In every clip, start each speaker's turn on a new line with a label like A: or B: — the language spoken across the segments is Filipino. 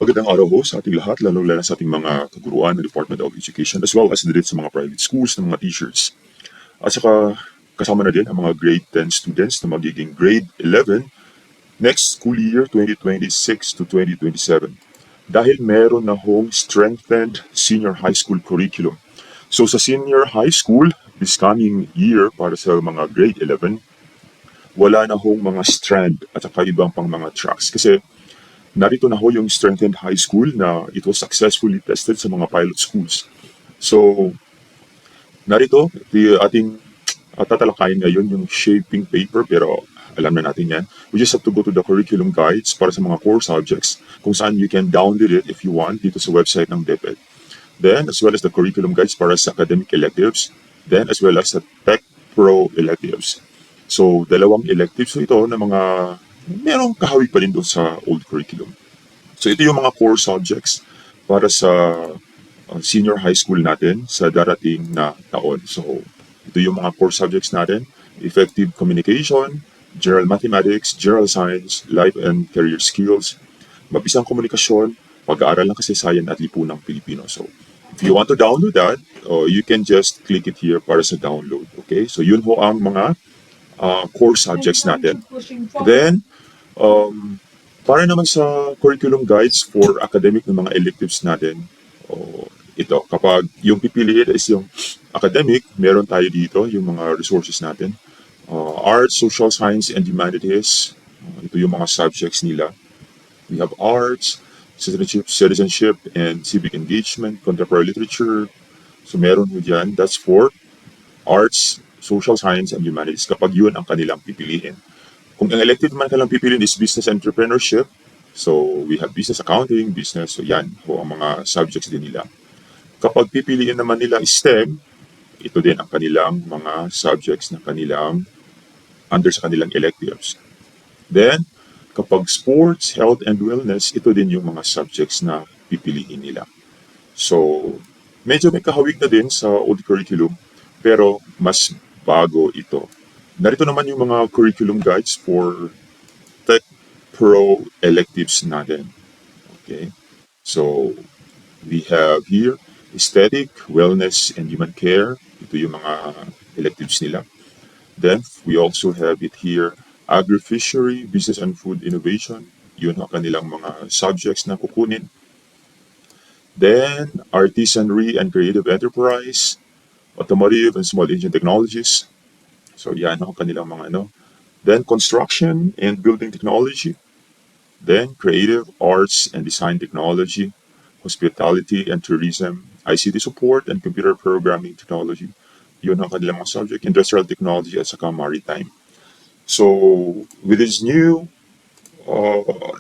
A: Magandang araw ho sa ating lahat, lalong-lalo sa ating mga kaguruan ng Department of Education as well as din sa mga private schools ng mga teachers. At saka kasama na din ang mga grade 10 students na magiging grade 11 next school year 2026 to 2027. Dahil meron na hong strengthened senior high school curriculum. So sa senior high school, this coming year para sa mga grade 11, wala na hong mga strand at saka ibang pang mga tracks. Kasi narito na ho yung strengthened high school na it was successfully tested sa mga pilot schools. So, narito, ating tatalakayin ngayon yung shaping paper pero alam na natin yan. We just have to go to the curriculum guides para sa mga core subjects kung saan you can download it if you want dito sa website ng DepEd. Then, as well as the curriculum guides para sa academic electives, then as well as the Tech Pro electives. So, dalawang electives ito na mga merong kahawig pa rin doon sa old curriculum. So, ito yung mga core subjects para sa senior high school natin sa darating na taon. So, ito yung mga core subjects natin: effective communication, general mathematics, general science, life and career skills, mabisang komunikasyon, pag-aaral ng kasaysayan at lipunang Pilipino. So, if you want to download that, you can just click it here para sa download. Okay? So, yun ho ang mga core subjects natin. Then, para naman sa curriculum guides for academic ng mga electives natin, ito, kapag yung pipiliin is yung academic, meron tayo dito yung mga resources natin. Arts, social science, and humanities. Ito yung mga subjects nila. We have arts, citizenship and civic engagement, contemporary literature. So meron mo dyan, that's for arts, social science, and humanities kapag yun ang kanilang pipiliin. Kung ang elective man kanilang pipiliin is business entrepreneurship, so we have business accounting, business, so yan po ang mga subjects din nila. Kapag pipiliin naman nila STEM, ito din ang kanilang mga subjects na kanilang under sa kanilang electives. Then, kapag sports, health, and wellness, ito din yung mga subjects na pipiliin nila. So, medyo may kahawig na din sa old curriculum, pero mas bago ito. Narito naman yung mga curriculum guides for Tech Pro electives natin. Okay? So, we have here aesthetic, wellness, and human care. Ito yung mga electives nila. Then, we also have it here, agri-fishery, business and food innovation. Yun ang kanilang mga subjects na kukunin. Then, artisanry and creative enterprise, automotive and small engine technologies. So, yan ang kanilang mga ano. Then, construction and building technology. Then, creative arts and design technology, hospitality and tourism, ICT support and computer programming technology. Yun ang kanilang mga subject, industrial technology at saka maritime. So, with this new,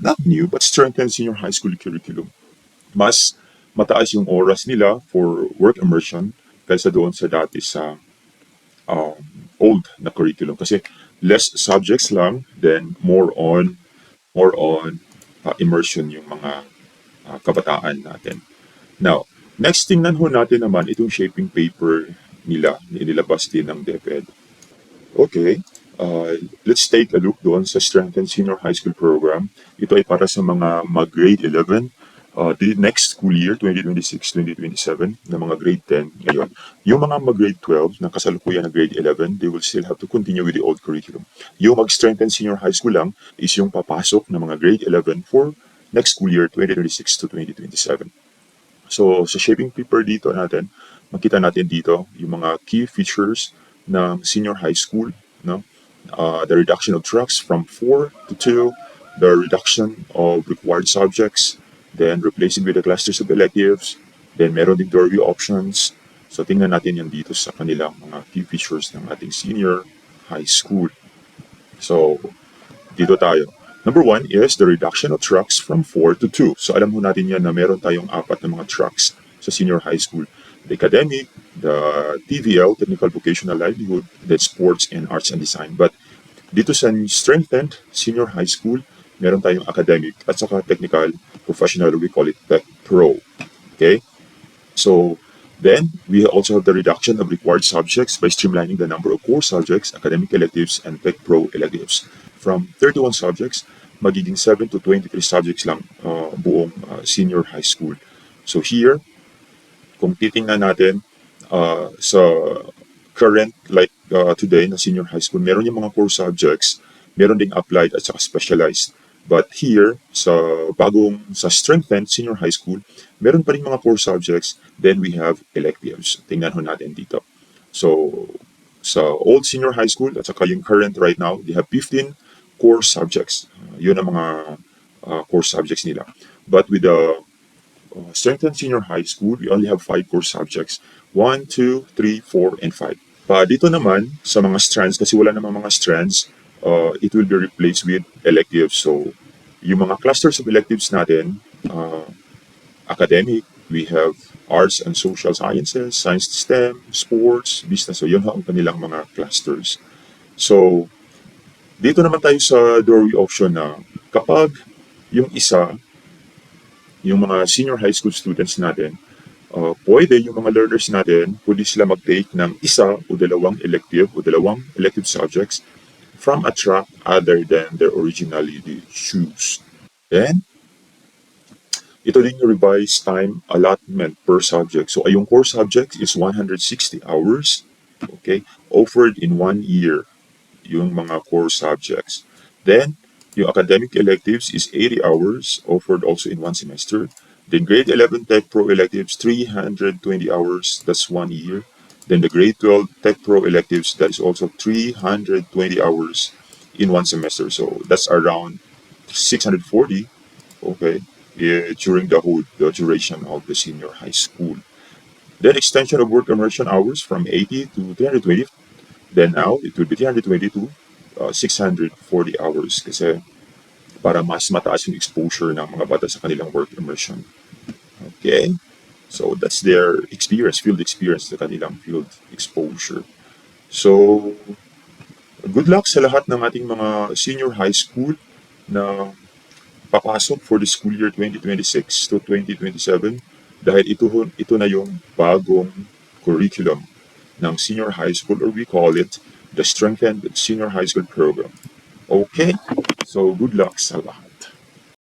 A: not new, but strengthened senior high school curriculum, mas mataas yung oras nila for work immersion kaysa doon sa dati sa old na curriculum. Kasi less subjects lang, then more on immersion yung mga kabataan natin. Now, next tingnan ho natin naman itong shaping paper nila, nilabas din ng DepEd. Okay, let's take a look doon sa Strengthened Senior High School Program. Ito ay para sa mga grade 11, the next school year, 2026-2027, na mga grade 10 ngayon. Yung mga grade 12 na kasalukuyan na grade 11, they will still have to continue with the old curriculum. Yung mag-strengthen senior high school lang is yung papasok ng mga grade 11 for next school year, 2026 to 2027. So, sa shaping paper dito natin, makita natin dito yung mga key features ng senior high school, no? The reduction of tracks from 4 to 2, the reduction of required subjects, then replacing with the clusters of electives, then meron ding doorway options. So, tingnan natin yan dito sa kanilang mga key features ng ating senior high school. So, dito tayo. Number 1 is the reduction of tracks from 4 to 2. So, alam mo natin yan na meron tayong 4 na mga tracks sa senior high school. The academic, the TVL, Technical Vocational Livelihood, then sports and arts and design. But dito sa strengthened senior high school, meron tayong academic at saka technical, professional, we call it Tech Pro. Okay? So, then, we also have the reduction of required subjects by streamlining the number of core subjects, academic electives, and Tech Pro electives. From 31 subjects, magiging 7 to 23 subjects lang buong senior high school. So here, kung titingnan natin sa current like today na senior high school, meron yung mga core subjects, meron ding applied at saka specialized. But here, sa strengthened senior high school, meron pa rin mga core subjects, then we have electives. Tingnan ho natin dito. So, sa old senior high school at saka yung current right now, they have 15 core subjects. Yun ang mga core subjects nila. But with the strengthened senior high school, we only have 5 core subjects. 1, 2, 3, 4, and 5. Dito naman, sa mga strands, kasi wala namang mga strands, it will be replaced with electives. So, yung mga clusters of electives natin, academic, we have arts and social sciences, science STEM, sports, business. So, yun ang kanilang mga clusters. So, dito naman tayo sa doorway option na kapag yung isa, yung mga senior high school students natin, pwede yung mga learners natin, pwede sila mag-take ng isa o dalawang elective subjects from a track other than their originally choose. Then, ito din yung revised time allotment per subject. So, yung core subject is 160 hours, okay, offered in 1 year, yung mga core subjects. Then, yung academic electives is 80 hours, offered also in 1 semester. Then, grade 11 Tech Pro electives, 320 hours, that's 1 year. Then, the grade 12 Tech Pro electives, that is also 320 hours in 1 semester. So, that's around 640, okay, during the whole duration of the senior high school. Then extension of work immersion hours from 80 to 320. Then now it will be 320 to 640 hours kasi para mas mataas yung exposure ng mga bata sa kanilang work immersion. Okay? So that's their experience, field experience, sa kanilang field exposure. So, good luck sa lahat ng ating mga senior high school na papasok for the school year 2026 to 2027 dahil ito na yung bagong curriculum ng senior high school, or we call it the Strengthened Senior High School Program. Okay? So, good luck sa lahat.